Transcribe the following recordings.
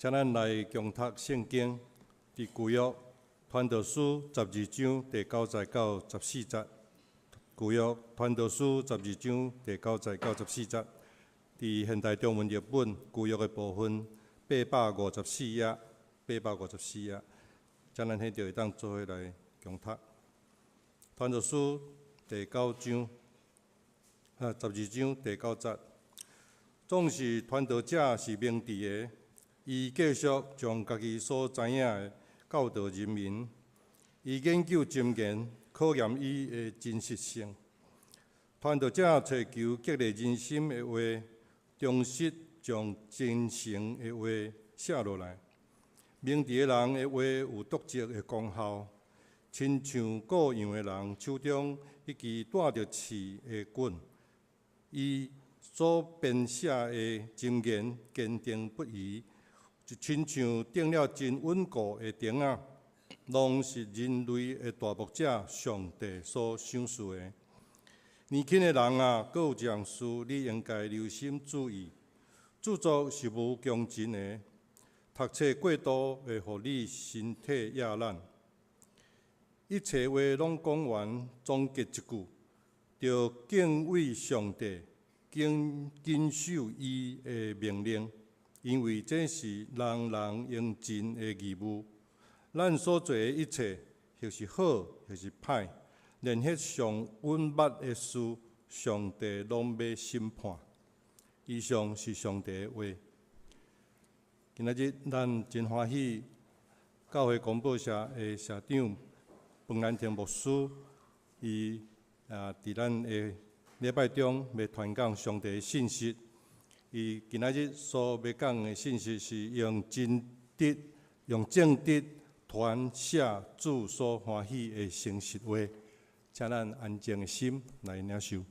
请咱来共读圣经，伫旧约传道书12章第9节到14节。旧约传道书12章第9节到14节，伫现代中文译本旧约的部分854页，854页，请咱迄就会当做伙来共读。传道书第9章，12章第9节，总是传道者是明智的，伊继续将家己所知影的教导人民，伊研究箴言，考验伊的真实性。传道者找求激励人心的话，忠实将真诚的话写落来。明智的人的话有独特的功效，亲像各样的人手中一支带着刺的棍。伊所编写的箴言坚定不移，就亲像钉了真稳固的钉仔，拢是人类的大牧者上帝所赏赐的。年轻的人啊，阁有一项事，你应该留心注意。著作是无穷尽的，读册过度会互你身体亚烂。一切话拢讲完，总结一句：着敬畏上帝，谨守伊的命令，因为这是人人应尽的义务。咱所做的一切，或是好，或是歹。连迄上稳捌的事，上帝拢要审判。以上是上帝的话。今仔日咱真欢喜，教会广播社的社长彭兰庭牧师，伊伫咱的礼拜中要传讲上帝的信息。伊今仔日所要讲的信息是用正直传写主所欢喜的诚实话。请咱安静的心来领受。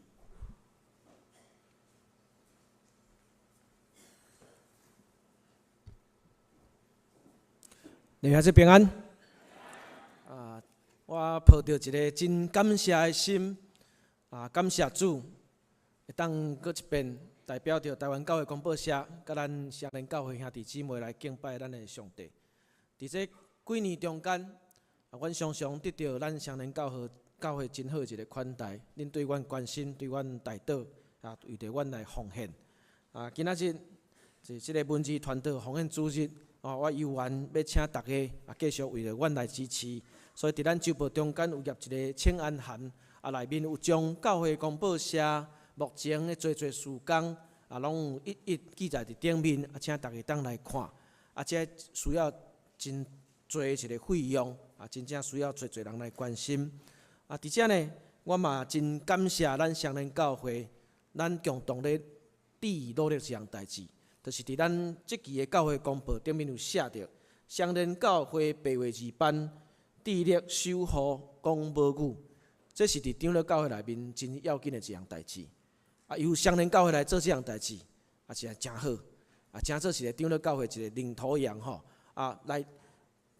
你还是平安。我抱着一个真感谢的心，感谢主，会当搁一遍代表着台湾教会广播社，甲咱双连教会兄弟姊妹来敬拜咱的上帝。伫这几年中间，阮常常得到咱双连教会真好一个款待，恁对阮关心，对阮带导，为着阮来奉献。今仔日是即个文字传道奉献主日，我有缘要请大家继续为着阮来支持。所以伫咱周报中间有入一个请安函，内面有将教会广播社目前的做事工，拢有一记载伫顶面，请大家当来看。这需要真多一个费用，真正需要侪人来关心。伫遮呢，我嘛真感谢咱双连教会，咱共同咧努力一项代志，就是伫咱即期的教会公报顶面有写着双连教会8月2班致力守护讲母语，这是伫长老教会内面真要紧的一项代志。由双连教会来做这项代志，是真好，真做是个长老教会一个领头羊吼，来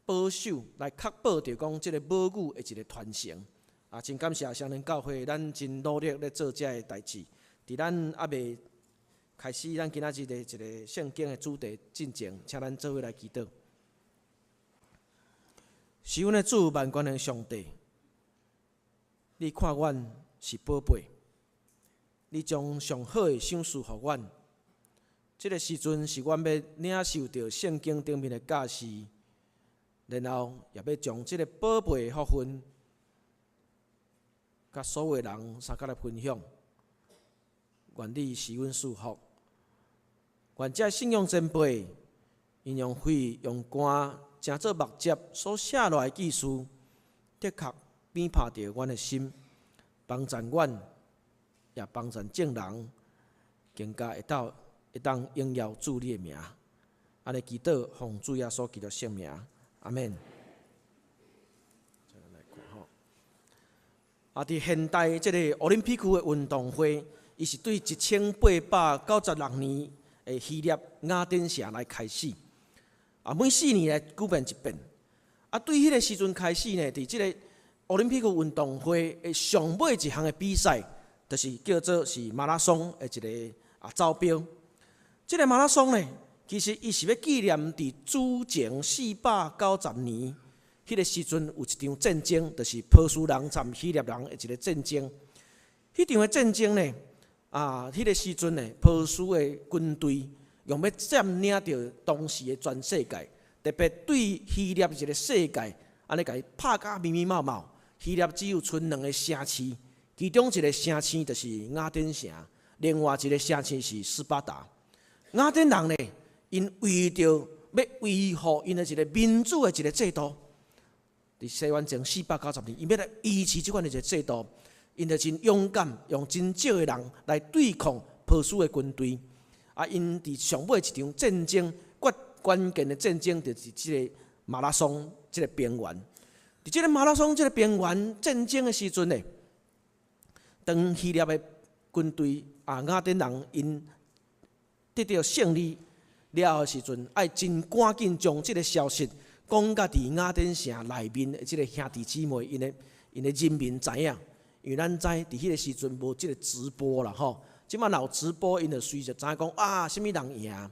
保守、来确保着讲即个母语的一个传承。真感谢双连教会，咱真努力咧做这个代志。伫咱还未开始咱今仔日的一个圣经的主题进前，请咱做伙来祈祷。是阮的主万权的上帝，你看阮是宝贝，你将上好的赏赐予阮。这个时阵是阮要领受到圣经顶面的教示，然后也要将这个宝贝的福分，甲所有人相甲来分享。愿你是阮祝福，愿这信仰前辈因用血用肝正做目接所写落来的记事，的确鞭拍着阮的心，帮助阮，也帮助众人，更加会当荣耀主你的名。安尼祈祷，奉主耶稣基督圣名，阿门。伫现代即个奥林匹克的运动会，伊是对1896年的希腊雅典城来开始。每4年来举办一遍。对迄个时阵开始呢，伫即个奥林匹克运动会的上尾一项的比赛，就是叫做是马拉松的一个走标。即个马拉松呢，其实伊是要纪念伫主前490年，迄个时阵有一场战争，就是波斯人参希腊人的一个战争。迄场的战争呢，迄个时阵呢，波斯的军队用要占领着当时的全世界，特别对希腊一个世界，安尼甲伊拍甲密密麻麻。希腊只有剩2个城市，其中一个城市就是雅典城，另外一个城市是斯巴达。雅典人呢，因为着要维护因的一个民主的一个制度，伫西元前490年，因要来维持即款的一个制度，因就真勇敢，用真少的人来对抗波斯的军队。因伫上尾一场战争，关键的战争就是即个马拉松即个边缘。伫即个马拉松即个边缘战争的时阵呢，当希腊的军队雅典人因得到胜利了的时阵，爱真赶紧将即个消息讲甲伫雅典城内面的即个兄弟姊妹因的人民知影，因为咱知伫迄个时阵无即个直播啦吼，即摆若有直播，因就随着知影讲什么人赢。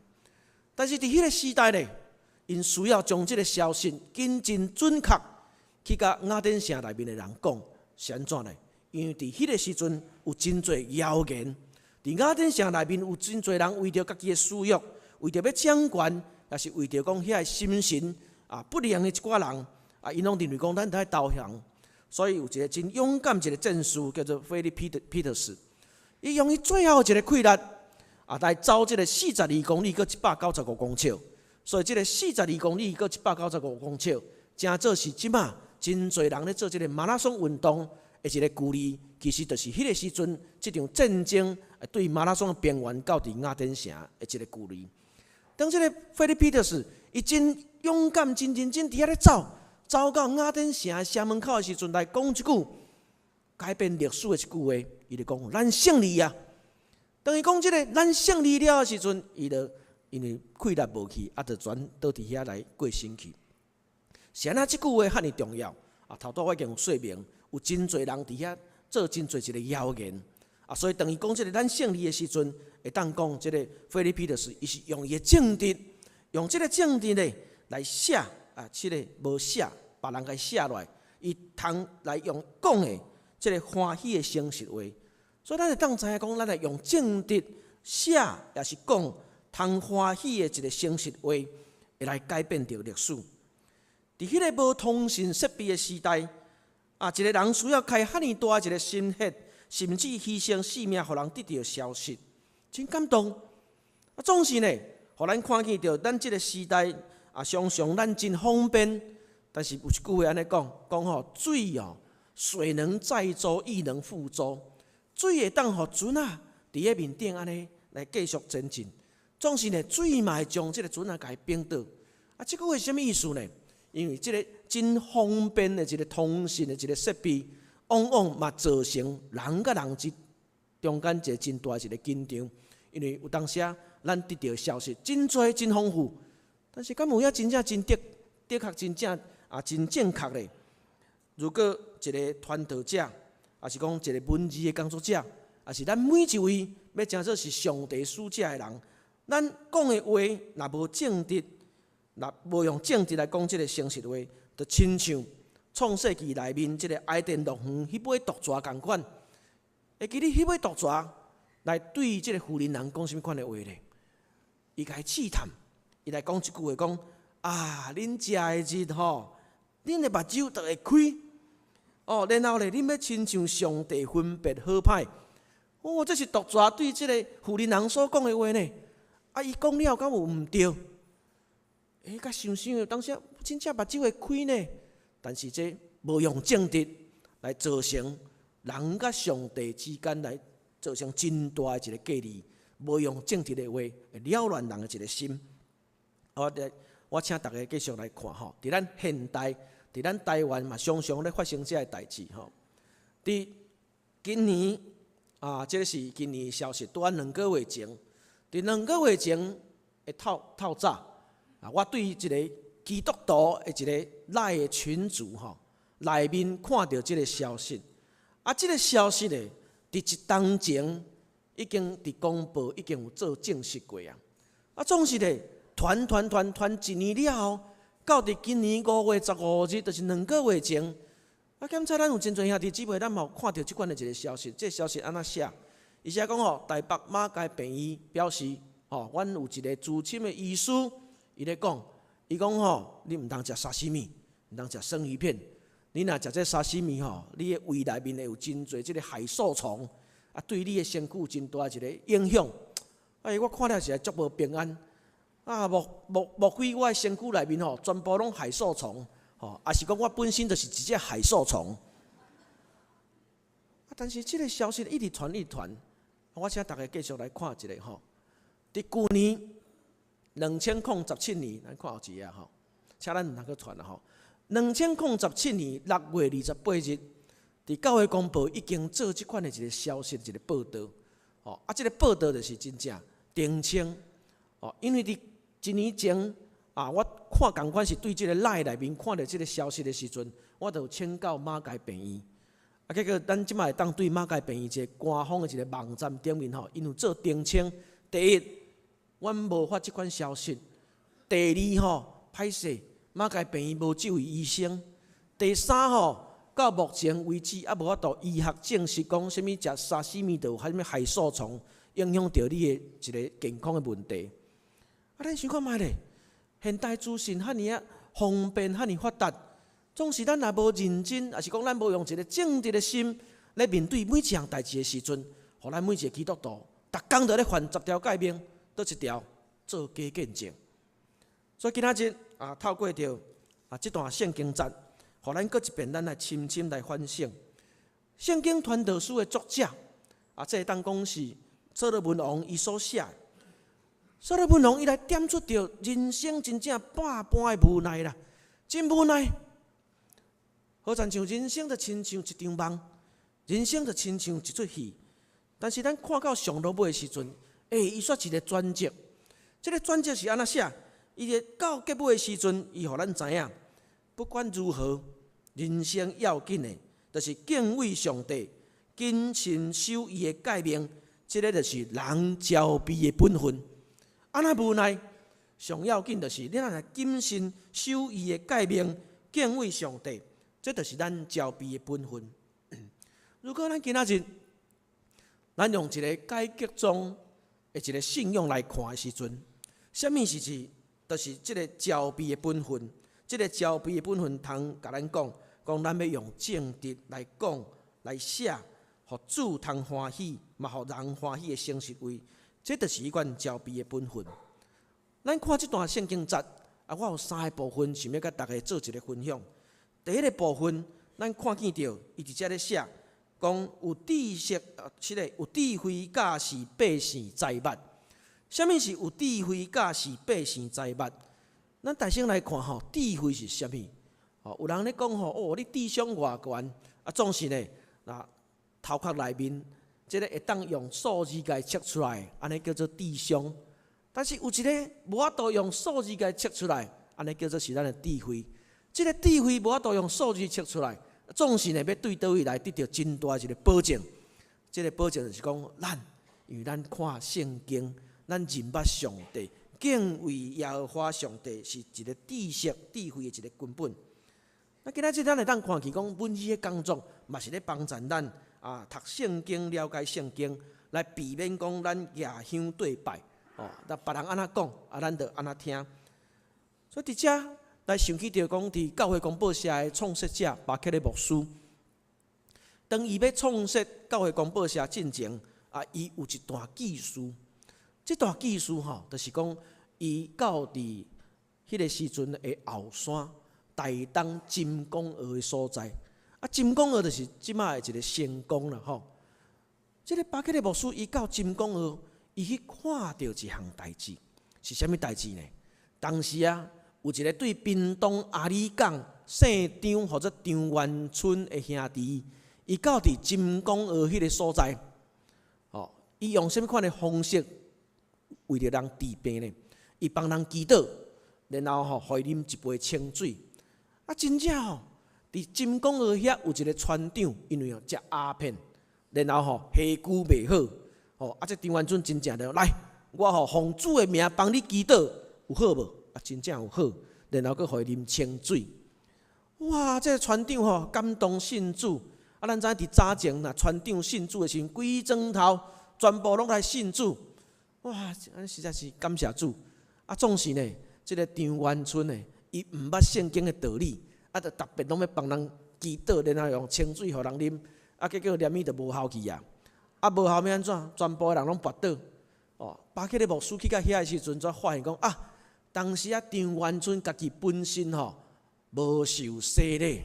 但是伫迄个时代呢，因需要将即个消息真准确去甲雅典城内面的人讲，是安怎呢？因为伫迄个时阵有真侪谣言，伫雅典城内面有真侪人为着家己的私欲，为着要掌权，也是为着讲遐心神不良的一寡人因拢认为讲咱在投降，所以有一个真勇敢一个战士叫做菲利彼得斯，伊用伊最后一个气力来走即个42公里，搁195公尺，所以即个42公里搁195公尺，正做是即马真侪人咧做即个马拉松运动的一个距离，其实就是迄个时阵即场战争对马拉松的边缘到伫雅典城的一个距离。当即个菲利彼得斯，伊真勇敢、真认真伫遐咧走到雅典城的城门口的时阵，来讲一句改变历史的一句话，伊就讲：咱胜利啊！当伊讲即个咱胜利了的时阵，伊就因为气力无去，就全倒伫遐来过身去。是安怎即句话遐尼重要？头拄我已经有说明，有真侪人伫遐做真侪一个谣言所以当伊讲即个咱胜利的时阵，会当讲即个菲利彼得斯，伊是用伊的政治，用即个政治呢来写即个无写，别人甲写落来，伊通来用讲的即个欢喜的诚实话。所以咱会当知影讲，咱来用政治写，也是讲通欢喜的一个诚实话，会来改变着历史。伫迄个无通讯设备的时代，一个人需要开遐尼大一个心血，甚至牺牲性命，互人得到消息，真感动。总是呢，互咱看见着咱即个时代常常咱真方便，但是有一句话安尼讲水水能载舟，亦能覆舟。水会当互船伫迄面顶安尼来继续前进，总是呢，水嘛会将即个船甲伊冰倒。即句话是啥物意思呢？因为即个真方便的一个通讯的一个设备，往往嘛造成人甲人之中间一个真大一个紧张。因为有当时咱得到消息真多真丰富，但是敢有影真正真的确真正真正确咧？如果一个传道者，也是讲一个文字的工作者，也是咱每一位要真做是上帝使者的人，咱讲的话若无正直，若无用正直来讲即个诚实话，就亲像创世纪内面即个埃甸乐园迄尾毒蛇共款。会记你迄尾毒蛇来对即个妇人人讲什么款的话呢？伊甲伊试探，伊来讲一句话，讲恁食的日吼，恁的目睭就会开。然后咧，恁要亲像上帝分别好歹。这是毒蛇对即个妇人人所讲的话呢。伊讲了，敢有毋对？甲想想，当时真正目睭会开呢。但是这无用正直来造成人甲上帝之间来造成真大的一个隔离，无用正直的话会扰乱人的一个心。我请大家继续来看吼，伫咱现代。伫咱台湾嘛，常常咧发生这个代志吼。伫今年这个是今年的消息，拄2个月前，伫2个月前的透早我对一个基督徒的一个赖的群组内面看到这个消息，这个消息咧，伫一当前已经伫公报已经有做证实过总是咧，传1年了后，到伫今年5月15日，就是2个月前。检查咱有真侪兄弟姊妹，咱嘛有看到即款的一个消息。这个消息安怎写？伊写讲台北马偕病院表示，阮有一个资深的医师，伊咧讲，伊讲你毋通食沙西米，毋通食生鱼片。你若食这沙西米你的胃内面会有真侪即个海藻虫，对你的身躯有真大一个影响。我看了是足无平安。莫非我的身躯内面全部拢海藻虫？还是讲我本身就是一只海藻虫？但是这个消息一直传，我请大家继续来看一下伫去年2017年，咱看后一页请咱毋通去传啦2017年6月28日，伫教会公报已经做即款的一个消息一个报道。这个报道就是真正澄清。因为伫1年前我看同款是对这个赖内面看到这个消息的时阵，我就请教马偕病院。结果咱即摆会当对马偕病院一个官方的一个网站顶面因有做澄清。第一，阮无发即款消息；第二，歹势，马偕病院无即位医生；第三，到目前为止无法度医学证实讲什物食沙西米就有啥物海藻虫影响到你的一个健康的问题。咱想看觅咧，现代资讯遐尔方便，遐尔发达，总是咱若无认真，也是讲咱无用一个正直的心来面对每一项代志的时阵，互咱每一个基督徒，逐工都咧犯10条诫命，倒一条做假见证。所以今仔日透过着这段圣经节，互咱搁一遍咱来深深来反省。圣经传道书的作者这当讲是所罗门王伊所写的。所罗门王伊来点出着人生真正半般的无奈啦，真无奈。好像人生就亲像一场梦，人生就亲像一出戏。但是咱看到上落尾的时阵，伊说一个转折。这个转折是安怎写？伊个到结尾的时阵，伊互咱知影，不管如何，人生要紧的，就是敬畏上帝，谨慎守伊的诫命。这个就是人招庇的本分。安那无奈，上要紧就是你若来谨慎守伊的诫命，敬畏上帝，这就是咱招庇的本分。如果咱今仔日，咱用一个改革中的一个信仰来看的时阵，什么是就是这个招庇的本分。这个招庇的本分，通甲咱讲咱要用正直来讲来写，互主通欢喜，嘛互人欢喜的诚实话。这就是迄款招庇的本分。咱看这段圣经节我有3个部分想要甲大家做一个分享。第一个部分，咱看见到伊伫遮咧写，讲有知识有智慧甲是百姓财物。什么是有智慧甲是百姓财物？咱大先来看智慧是啥物？有人咧讲你智商偌悬，总是呢头壳内面。这个会当用数字来测出来，安尼叫做智商。但是有一个无法度用数字来测出来，安尼叫做是咱的智慧。这个智慧无法度用数字测出来，总是呢要对倒位来得到真大一个保证。这个保证就是讲，因为咱看圣经，咱认捌上帝，敬畏耶和华上帝是一个智慧的一个根本。今仔日咱会当看起讲，文字的工作嘛是咧帮助咱。读圣经，了解圣经，来避免讲咱亚香对拜，那别人安怎讲，咱就安怎听。所以伫遮来想起着讲，伫教会公报社的创设者巴克的牧师，当伊要创设教会公报社进前，伊有一段记事。这段记事就是讲，伊到伫迄个时阵的后山大东金公园的所在。金公园就是即摆的一个成功啦这个巴克的牧师伊到金公园，伊去看到一项代志，是啥物代志呢？当时有一个对屏东阿里港姓张或者张元春的兄弟，伊到伫金公园迄个所在，伊用啥物款的方式为着人治病呢？伊帮人祈祷，然后互伊啉一杯清水。真正伫金公园遐有一个船长，因为食鸦片，然后下句袂好，这张元春真正的来，我奉主的名帮你祈祷，有好无？啊，真正有好，然后佫互伊啉清水。哇！这个船长吼感动信主，啊，咱知影伫早前呐，船长信主的时阵，规庄头全部拢来信主。哇！实在是感谢主。啊，总是呢，这个张元春呢，伊毋捌圣经的道理，啊，就特别拢要帮人祈祷，然后用清水互人啉，啊，结果念伊就无效去啊。啊，无效要安怎？全部的人拢跋倒。哦，巴克的牧师去到遐的时阵，才发现讲啊，当时啊，张元春家己本身吼无受洗礼。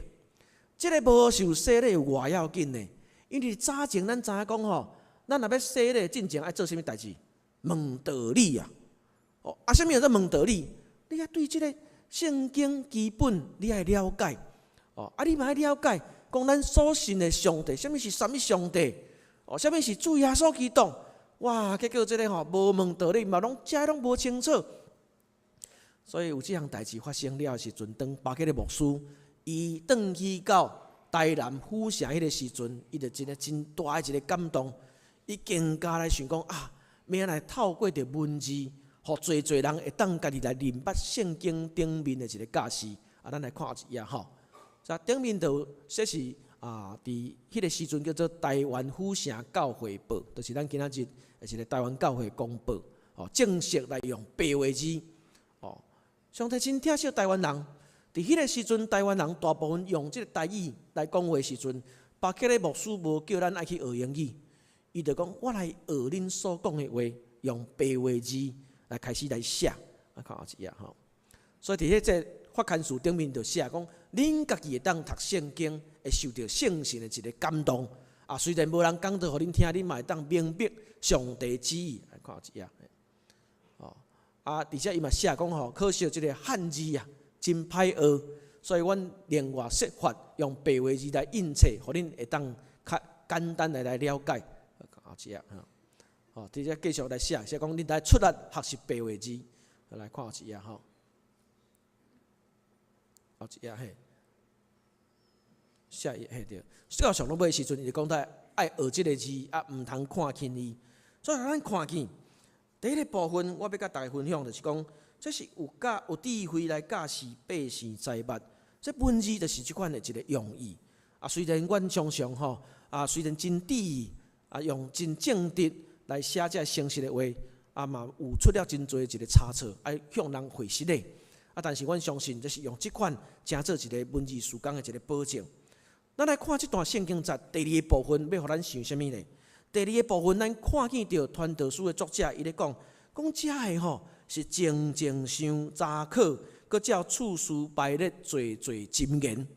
即个无受洗礼有偌要紧呢？因为早前咱知影讲吼，咱若要洗礼，进前爱做啥物代志？问道理啊！哦，啊，啥物叫做问道理？你啊对即个圣经基本你爱了解。哦，啊，你嘛爱了解，讲咱所信的上帝，啥物是啥物上帝？哦，啥物是主耶稣基督？哇！结果即个吼无问道理，嘛拢遮拢无清楚。所以有即项代志发生了的时阵，当巴克的牧师伊转去到台南府城迄个时阵，伊就真真大的一个感动，伊更加来想讲啊，要来透过着文字，互侪人会当家己来明白圣经顶面的一个教示。啊，咱来看一下吼。在顶面就说是伫迄个时阵叫做台湾府城教会报，就是咱今仔日一个台湾教会公报，哦，正式来用白话字，哦，上帝真疼惜台湾人。伫迄个时阵，台湾人大部分用即个台语来讲话时阵，巴克的牧师无叫咱爱去学英语，伊就讲我来学恁所讲的话，用白话字来开始来写。啊，看一下吼。所以伫迄个法刊书顶面就写讲，恁家己会当读圣经，会受到圣神的一个感动。啊，虽然无人讲到互恁听，恁嘛会当明白上帝旨意。来看一下，哦，而且伊嘛写讲吼，可惜即个汉字啊，真歹学，所以阮另外设法用白话字来印册，互恁会当较简单来了解。看一下，哦，直接继续来写讲恁来出力学习白话字。来看一下吼。后一页嘿，下一页嘿对。小上落尾时阵，伊就讲到爱学即个字，啊，毋通看轻伊。所以咱看见第一个部分，我要甲大家分享就是讲，这是有智慧来教示百姓财物。这文字就是即款的一个用意。啊，虽然阮常常吼，啊，虽然真智意，啊，用真正直来写这诚实的话，啊嘛有出了真侪一个差错，爱向人回实的。啊，但是阮相信，这是用即款诚做一个文字事工的一个保证。咱来看即段圣经节第二个部分，要互咱想啥物呢？第二个部分，咱看见着传道书的作者，伊咧讲遮个吼是静静想查考，佮照次序排列，侪箴言。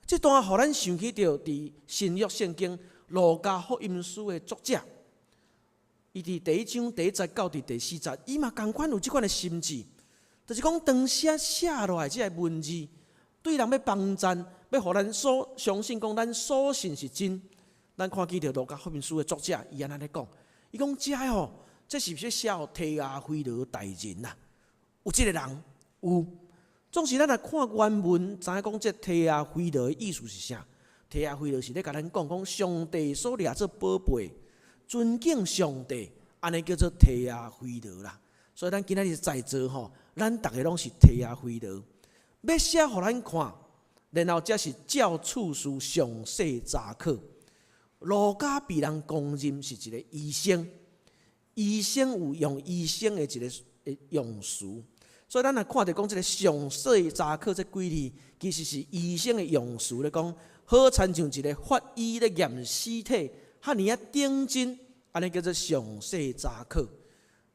即段互咱想起着伫新约圣经路加福音书的作者，伊伫第1章第1节到第4节，伊嘛共款有即款的心志。就是讲，当时写落来即个文字，对人要帮赞，要互咱所相信，讲咱所信是真。咱看见着路加福音书的作者，伊安尼咧讲，伊讲遮吼，这是不是写互提亚非罗大人呐？有即个人有，总是咱来看原文，知影讲这提亚非罗的意思是啥？提亚非罗是咧甲咱讲上帝所掠做宝贝，尊敬上帝，安尼叫做提亚非罗啦。所以咱今仔日在座吼，咱逐个拢是提亚非罗，要写互咱看，然后才是照次序详细查考。路加被人公认是一个医生，医生有用医生的一个用词，所以咱来看着讲这个详细查考这几字，其实是医生的用词咧讲，好亲像一个法医咧验尸体，遐尼啊顶真，安尼叫做详细查考。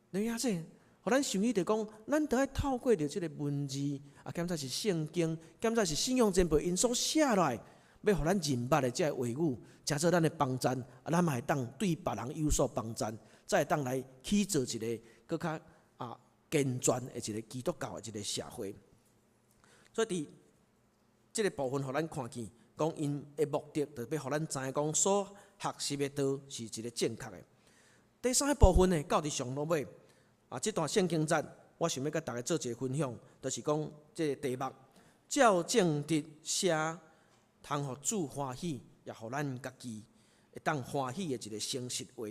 你影这？互咱想起着讲，咱得爱透过着即个文字，啊，兼才是圣经，兼才是信仰前辈因所写落来，要互咱认捌的即个话语，诚做咱的帮赞，啊，咱嘛会当对别人有所帮赞，才会当来去做一个更较健全的一个基督教的一个社会。所以伫即个部分，互咱看见，讲因的目的，就要互咱知影讲所学习的道是一个正确的。第三个部分呢，到伫上落尾。这段圣经节，我想要甲大家做一个分享，就是讲这个题目，照正直写，通互主欢喜，也互咱家己会当欢喜的一个诚实话。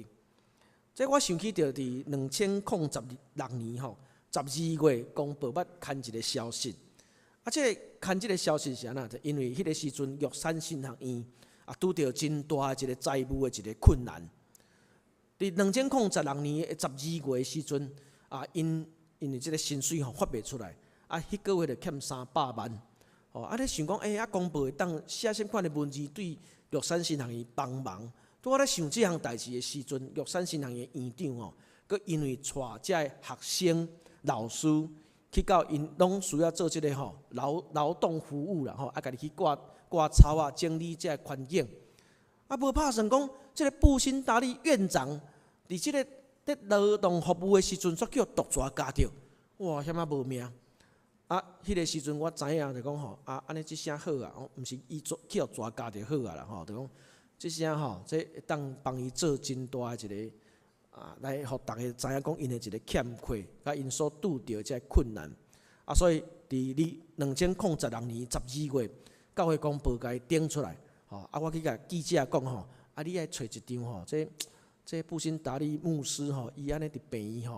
这我想起着伫2006年吼， 12月公布捌刊一个消息，这个刊这个消息是安怎？就因为迄个时阵玉山新学院拄着真大一个债务的一个困难。伫2006年的12月的时阵，因为即个薪水发袂出来，迄个月就欠300万。你想讲，公布会当写什款的文字对玉山新学院帮忙？拄我咧想即项代志的时阵，玉山新学院院长佮因为带遮个学生、老师去到因拢需要做即个劳动服务啦，家己去挂草啊，整理遮个环境。无拍算讲，即个布辛达利院长伫即个咧劳动服务的时阵，却叫毒蛇咬着，哇，险无命！迄个时阵我知影就讲安尼即声好啊，毋是伊去互蛇咬着好啊啦，就讲即声这会当帮伊做真大的一个来互大家知影讲因的一个欠缺，甲因所拄着即个困难。所以伫2006年12月，教会公报甲伊顶出来。我去甲记者讲你爱找一张这布辛达利牧师伊安尼伫病院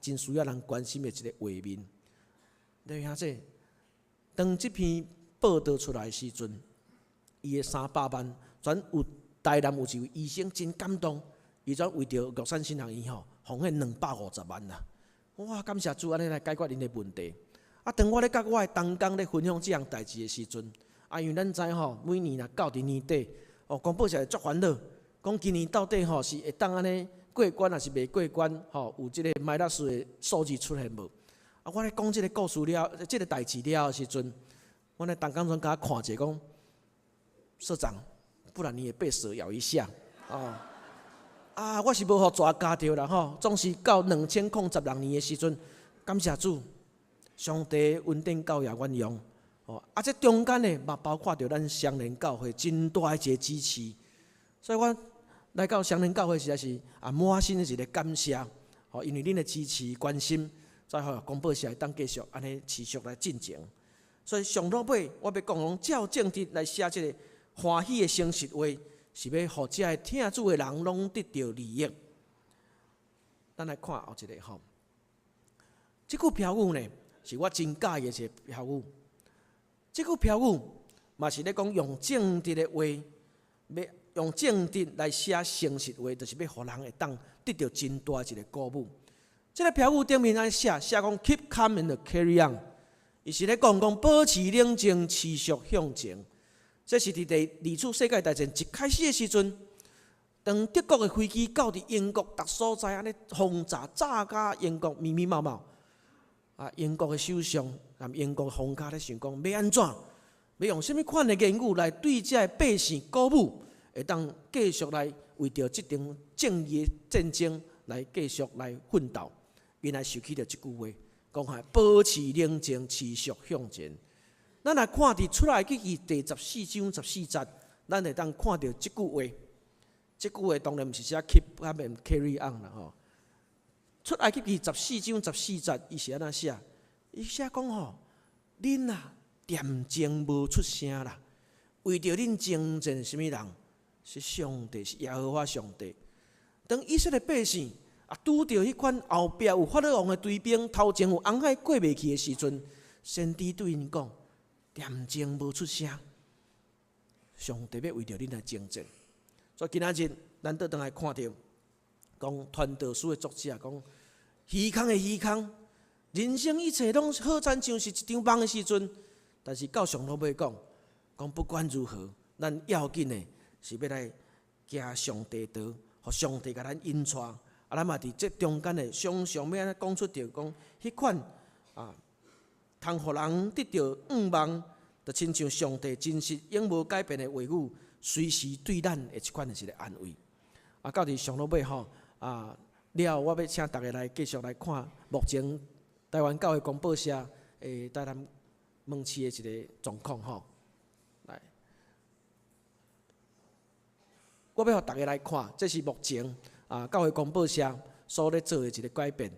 真需要人关心的一个画面。你听这，当即篇报道出来的时阵，伊的300万，全有台南有一位医生真感动，伊全为着玉山新学院奉献250万啦。哇，感谢主安尼来解决因的问题。当我咧甲我的同工咧分享即项代志的时阵，因为咱知每年若到伫年底，公报社会足烦恼，讲今年到底是会当安尼过关，还是袂过关？有即个麦拉斯的数字出现无？我咧讲即个故事了，即个代志了的时阵，我咧同工全甲我看者讲，社长，不然你也被蛇咬一下我是无互蛇咬着啦总是到2006年的时阵，感谢主，上帝恩典教也阮用。这中间呢，嘛包括着咱双连教会真大一个支持，所以我来到双连教会实在是满心的一个感谢，因为恁的支持关心，才好公报社会当继续安尼持续来进行。所以上落尾，我要讲照正直来写这个欢喜的诚实话，是要互遮个听主的人拢得到利益。咱来看后一个这句标语呢，是我真喜欢的一个标语。这句标语嘛是咧讲用正直的话，要用正直来写诚实话，就是要互人会当得到真大一个鼓舞。这个标语顶面安写讲 keep calm and carry on， 伊是咧讲保持冷静，持续向前。这是伫第二次世界大战一开始的时阵，当德国的飞机到伫英国各所在安尼轰炸，炸甲英国密密麻麻。英国的首相含英国皇家咧想讲要安怎，要用什么款的言语来对这百姓鼓舞，会当继续来为着这场正义的战争来继续来奋斗。原来想起着这句话，讲保持冷静，持续向前。咱来看伫出来记第14章14节，咱会当看到这句话。这句话当然毋是写 keep up and carry on 啦出埃及记14章14节，伊是安怎写？伊写讲恁恬静无出声啦，为着恁征战什么人？是上帝，是耶和华上帝。当以色列百姓拄着迄款后壁有法老王的追兵，头前有红海过袂去的时阵，先知对因讲：恬静无出声，上帝要为着恁来征战。所以今仔日咱倒转来看到。讲传道书的作者讲，虚空的虚空，人生一切拢好亲像是一场梦的时阵，但是到上头尾讲不管如何，咱要紧的是要来行上帝道，互上帝甲咱引带。咱嘛伫这中间的常常要安尼讲出着讲，迄款通互人得到愿望，就亲像上帝真实永无改变的话语，随时对咱的一款的一个安慰。到伫上头尾了，我要请大家来继续来看目前台湾教会公报社台南门市的一个状况来，我要互大家来看，这是目前教会公报社所咧做的一个改变。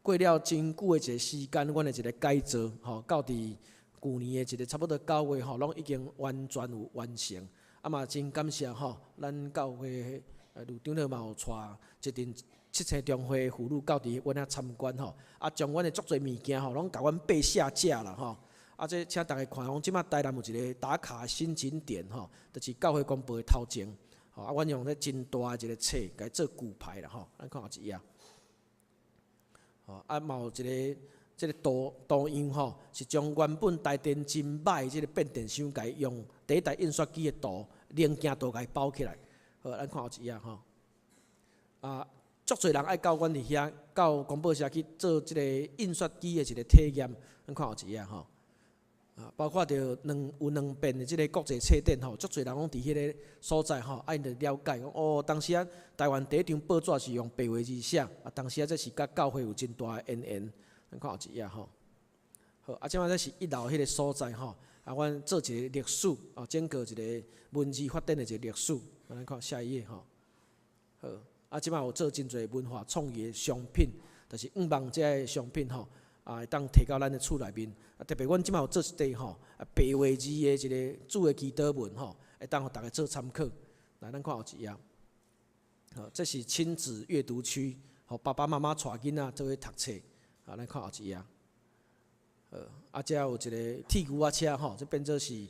过了真久的一个时间，阮的一个改造到伫去年的一个差不多9月拢已经完全有完成。嘛真感谢咱教会。路长老嘛有带一阵七星中会妇女到伫阮遐参观吼，啊，将阮的足侪物件吼，拢甲阮背下架啦吼。啊，这请大家看，讲即马台南有一个打卡新景点吼，就是教会公布的头前。吼，啊，阮用咧真大的一个册，甲伊做骨牌啦吼，咱看有一页。吼，啊，嘛有一个即个图样吼，是将原本台电真歹即个变电箱，甲伊用第一台印刷机的图零件图甲伊包起来。好，咱看有一页吼。啊，足侪人爱到阮伫遐，到公报社去做即个印刷机的一个体验。咱看有一页吼。啊，包括着有两遍的即个国际册展吼，足侪人拢伫迄个所在吼，啊，因着了解讲哦，当时啊，台湾第一张报纸是用白话字写，啊，当时啊，这是甲教会有真大的渊源。咱看有一页吼，好，啊，即摆这是一楼迄个所在吼，啊，阮做一个历史，啊，整个一个文字发展的一个历史，咱看下一页吼，好，啊，即摆有做真侪文化创意的商品，就是5万这个商品吼。啊，会当摕到咱的厝内面，啊，特别阮即摆有做一块吼，啊，白话字的一个主的祈祷文吼，会当互大家做参考。来，咱看有一页，好，这是亲子阅读区，互爸爸妈妈带囡仔做伙读册。啊，咱看有一页，啊，遮有一个铁牛仔车吼，这变做是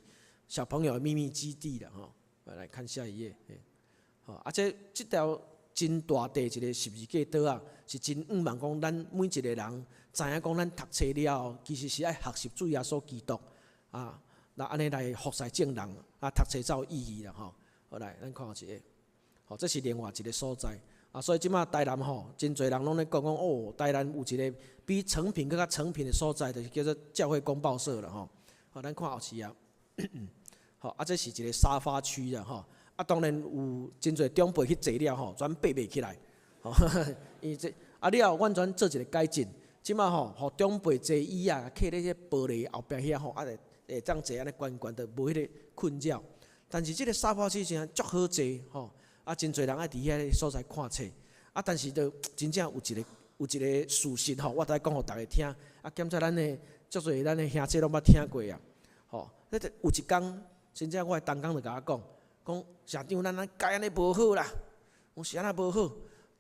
小朋友的秘密基地了吼。来看下一页，好，啊，这条真大地一个十字架岛啊，是真5万讲咱每一个人。知影讲，咱读册了后，其实是爱学习主耶稣基督啊，那安尼来服侍正人啊，读册才有意义啦吼。好来，咱看一个，吼，这是另外一个所在啊。所以即马台南吼，真侪人拢咧讲哦，台南有一个比成品更较成品的所在，就是叫做教会公报社啦吼。好，咱看后期啊，好啊，这是一个沙发区啦吼。啊，当然有真侪长辈去坐了吼，全爬袂起来。吼，因为这啊了，阮全做一个改进。即马吼，互长辈坐椅啊，徛咧迄玻璃后壁遐吼，啊会当坐安尼悬悬的，无迄个困扰。但是即个沙发区是足好坐吼，啊真侪人爱伫遐所在看册，啊但是就真正有一个事实吼，我来讲互大家听，啊检查咱的足侪咱的兄弟拢捌听过啊，吼，迄有一工，真正我的同工就甲我讲社长咱改安尼无好啦，讲是安那无好，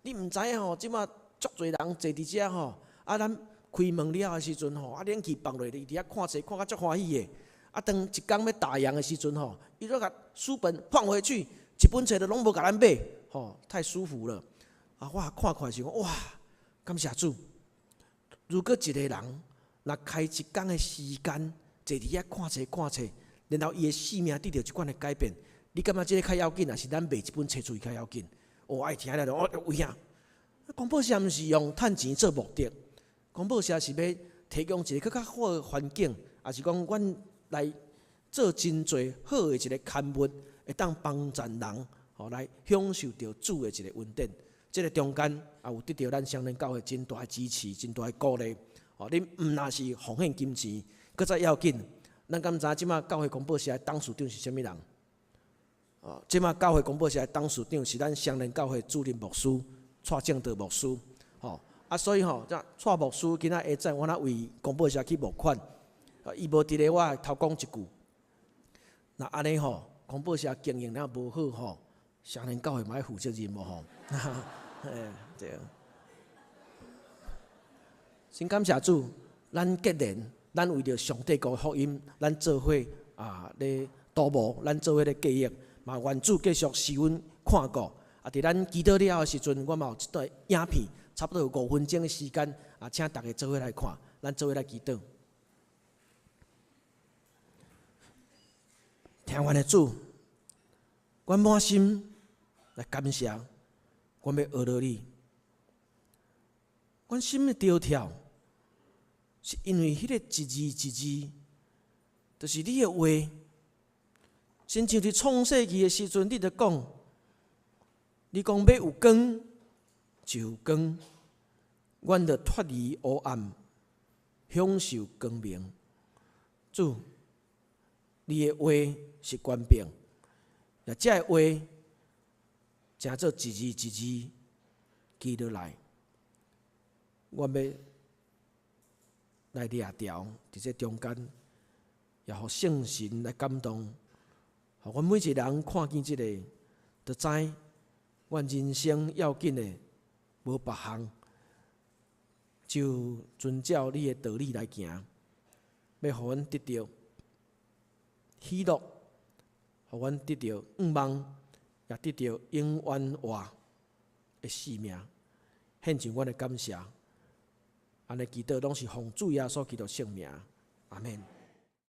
你毋知影吼，即马足侪人坐伫遮吼。啊，咱开门了的时阵吼，啊，冷气放落，伊伫遐看册，看甲足欢喜的。啊，当一工要打烊的时阵吼，伊就甲书本放回去，一本册都拢无甲咱买，吼，太舒服了。啊，我看是讲哇，感谢主。如果一个人若开一工的时间，坐伫遐看册，然后伊的生命得到一款的改变，你感觉这个较要紧，还是咱卖一本册出去较要紧？哦，爱听了就有影。广播社毋是用趁钱做目的。广播社是要提供一个更较好的环境，也是讲阮来做真侪好的一个刊物，会当帮助人，吼来享受到主的一个恩典。这个中间也有得到咱相邻教会真大的支持、真大的鼓励。吼，你毋若是奉献金钱，搁再要紧。咱敢知即马教会广播社的董事长是啥物人？哦，即马教会广播社的董事长是咱相邻教会主任牧师蔡正德牧师，吼。啊，所以吼，蔡牧师今仔下晝我为广播社去募款，伊无伫咧，我头讲一句，那安尼吼，广播社经营了无好吼，相邻教会嘛要负责任无吼，对。先感谢主，咱结连，咱为着上帝国福音，咱做伙啊咧祷告，咱做伙咧计划，嘛愿主继续施恩看顾。啊，伫咱祈祷了后的时阵，我嘛有一段影片。差不多有5分钟的时间，啊，请大家做伙来看，咱做伙来祈祷。听阮的主，阮满心来感谢，阮要学到你。阮心的跳跳，是因为迄个一字一字，就是你的话。亲像伫创世纪的时阵，你著讲，你讲要有光。就有光，阮着脱离黑暗，享受光明。主，你的话是权柄，也这个话，正做一字一字记落来。阮要来掠条，伫这中间，也互圣神来感动，互阮每一个人看见这个，就知阮人生要紧的。无别项，就遵照你的道理来行，要互阮得到喜乐，互阮得到愿望，也得到永远活的生命，献上阮的感谢。安尼祈祷拢是奉主耶稣基督圣名，阿免。